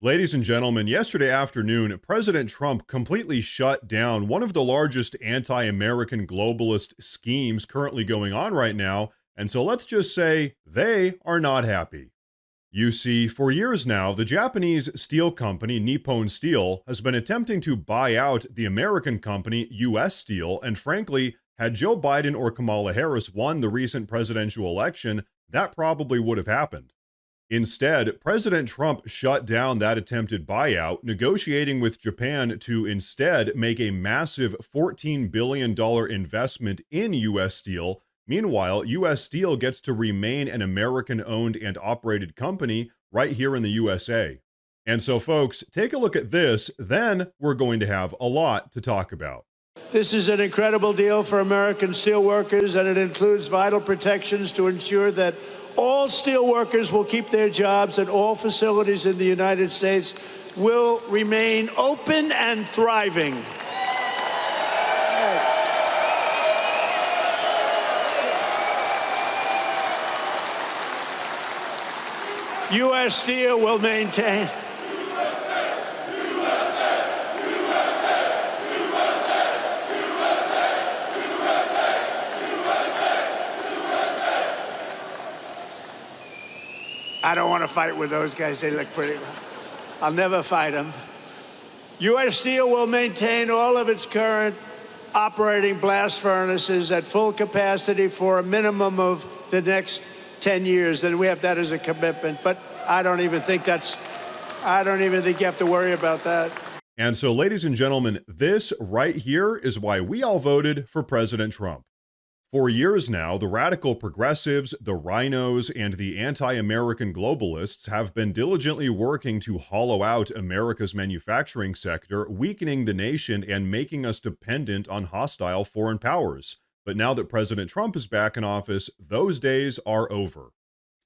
Ladies and gentlemen, yesterday afternoon, President Trump completely shut down one of the largest anti American globalist schemes currently going on right now. And so let's just say they are not happy. You see, for years now, the Japanese steel company Nippon Steel has been attempting to buy out the American company US Steel, and frankly, had Joe Biden or Kamala Harris won the recent presidential election, that probably would have happened. Instead, President Trump shut down that attempted buyout, negotiating with Japan to instead make a massive $14 billion investment in U.S. Steel. Meanwhile, U.S. Steel gets to remain an American-owned and operated company right here in the USA. And so, folks, take a look at this, then we're going to have a lot to talk about. This is an incredible deal for American steelworkers, and it includes vital protections to ensure that all steelworkers will keep their jobs and all facilities in the United States will remain open and thriving. U.S. Steel will maintain. I don't want to fight with those guys. They look pretty. I'll never fight them. U.S. Steel will maintain all of its current operating blast furnaces at full capacity for a minimum of the next 10 years. Then we have that as a commitment. But I don't even think you have to worry about that. And so, ladies and gentlemen, this right here is why we all voted for President Trump. For years now, the radical progressives, the rhinos, and the anti-American globalists have been diligently working to hollow out America's manufacturing sector, weakening the nation and making us dependent on hostile foreign powers. But now that President Trump is back in office, those days are over.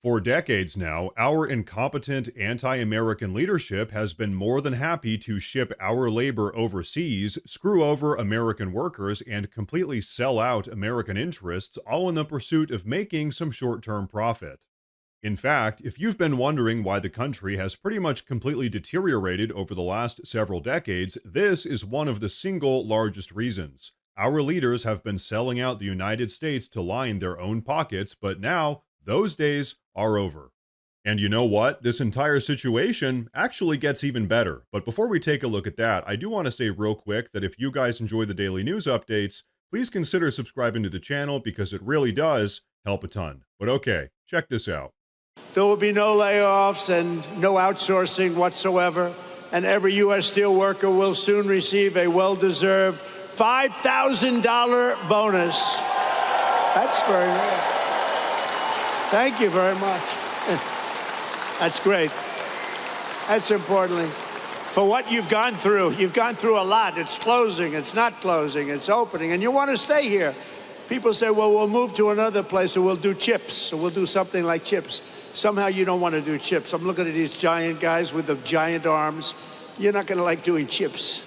For decades now, our incompetent anti-American leadership has been more than happy to ship our labor overseas, screw over American workers, and completely sell out American interests, all in the pursuit of making some short-term profit. In fact, if you've been wondering why the country has pretty much completely deteriorated over the last several decades, this is one of the single largest reasons. Our leaders have been selling out the United States to line their own pockets, but now those days are over. And you know what? This entire situation actually gets even better. But before we take a look at that, I do want to say real quick that if you guys enjoy the daily news updates, please consider subscribing to the channel because it really does help a ton. But okay, check this out. There will be no layoffs and no outsourcing whatsoever. And every U.S. steel worker will soon receive a well-deserved $5,000 bonus. That's very nice. Thank you very much. That's great. That's importantly. For what you've gone through a lot. It's closing, it's not closing, it's opening, and you want to stay here. People say, well, we'll move to another place, or we'll do chips, or we'll do something like chips. Somehow you don't want to do chips. I'm looking at these giant guys with the giant arms. You're not going to like doing chips.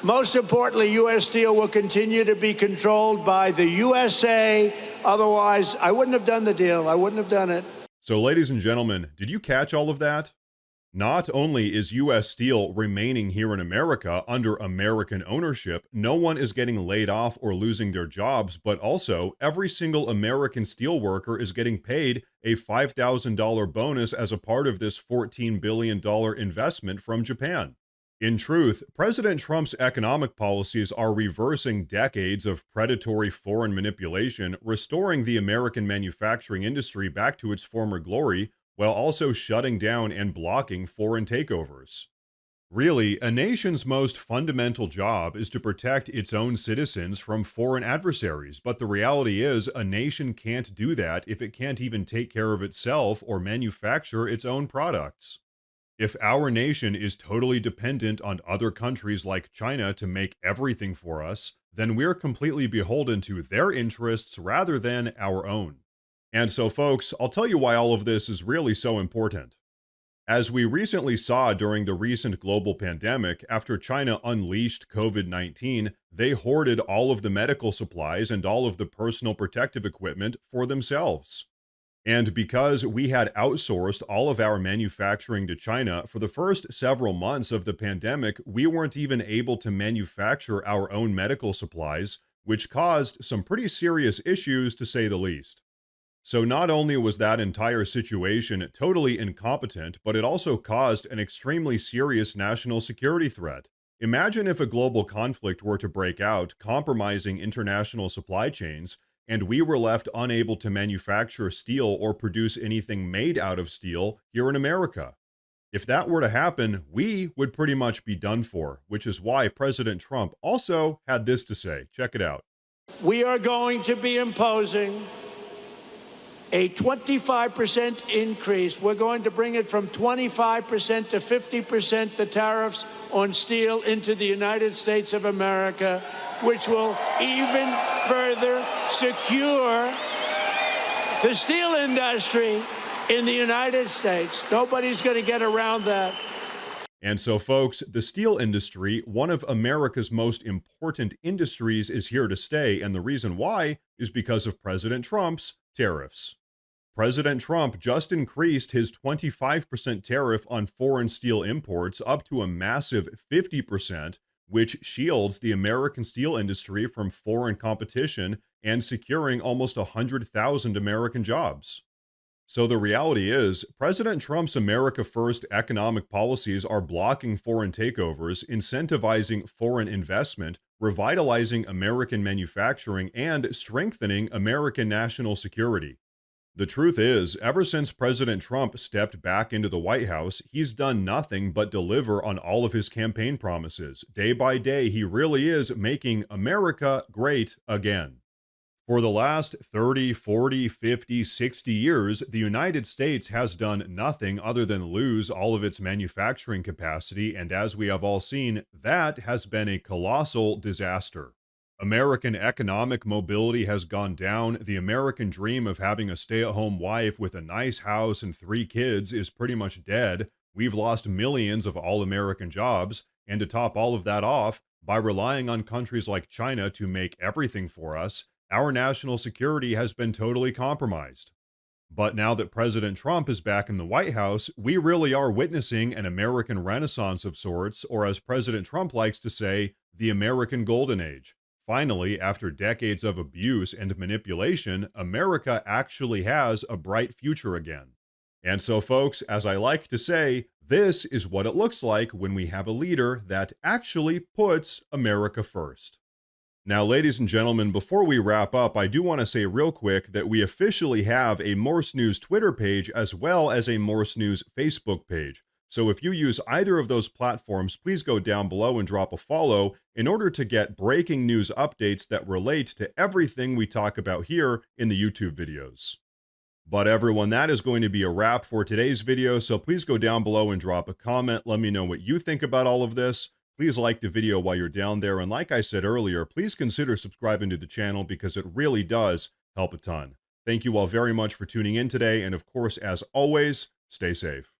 Most importantly, U.S. Steel will continue to be controlled by the USA. Otherwise, I wouldn't have done the deal. I wouldn't have done it. So, ladies and gentlemen, did you catch all of that? Not only is U.S. Steel remaining here in America under American ownership, no one is getting laid off or losing their jobs, but also every single American steelworker is getting paid a $5,000 bonus as a part of this $14 billion investment from Japan. In truth, President Trump's economic policies are reversing decades of predatory foreign manipulation, restoring the American manufacturing industry back to its former glory, while also shutting down and blocking foreign takeovers. Really, a nation's most fundamental job is to protect its own citizens from foreign adversaries, but the reality is a nation can't do that if it can't even take care of itself or manufacture its own products. If our nation is totally dependent on other countries like China to make everything for us, then we're completely beholden to their interests rather than our own. And so, folks, I'll tell you why all of this is really so important. As we recently saw during the recent global pandemic, after China unleashed COVID-19, they hoarded all of the medical supplies and all of the personal protective equipment for themselves. And because we had outsourced all of our manufacturing to China for the first several months of the pandemic, we weren't even able to manufacture our own medical supplies, which caused some pretty serious issues to say the least. So not only was that entire situation totally incompetent, but it also caused an extremely serious national security threat. Imagine if a global conflict were to break out, compromising international supply chains, and we were left unable to manufacture steel or produce anything made out of steel here in America. If that were to happen, we would pretty much be done for, which is why President Trump also had this to say. Check it out. We are going to be imposing a 25% increase. We're going to bring it from 25% to 50%, the tariffs on steel into the United States of America, which will even further secure the steel industry in the United States. Nobody's going to get around that. And so, folks, the steel industry, one of America's most important industries, is here to stay. And the reason why is because of President Trump's tariffs. President Trump just increased his 25% tariff on foreign steel imports up to a massive 50%, which shields the American steel industry from foreign competition and securing almost 100,000 American jobs. So the reality is, President Trump's America First economic policies are blocking foreign takeovers, incentivizing foreign investment, revitalizing American manufacturing, and strengthening American national security. The truth is, ever since President Trump stepped back into the White House, he's done nothing but deliver on all of his campaign promises. Day by day, he really is making America great again. For the last 30, 40, 50, 60 years, the United States has done nothing other than lose all of its manufacturing capacity, and as we have all seen, that has been a colossal disaster. American economic mobility has gone down. The American dream of having a stay-at-home wife with a nice house and 3 kids is pretty much dead. We've lost millions of all-American jobs, and to top all of that off, by relying on countries like China to make everything for us, our national security has been totally compromised. But now that President Trump is back in the White House, we really are witnessing an American renaissance of sorts, or as President Trump likes to say, the American Golden Age. Finally, after decades of abuse and manipulation, America actually has a bright future again. And so, folks, as I like to say, this is what it looks like when we have a leader that actually puts America first. Now, ladies and gentlemen, before we wrap up, I do want to say real quick that we officially have a Morse News Twitter page as well as a Morse News Facebook page. So if you use either of those platforms, please go down below and drop a follow in order to get breaking news updates that relate to everything we talk about here in the YouTube videos. But everyone, that is going to be a wrap for today's video, so please go down below and drop a comment. Let me know what you think about all of this. Please like the video while you're down there, and like I said earlier, please consider subscribing to the channel because it really does help a ton. Thank you all very much for tuning in today, and of course, as always, stay safe.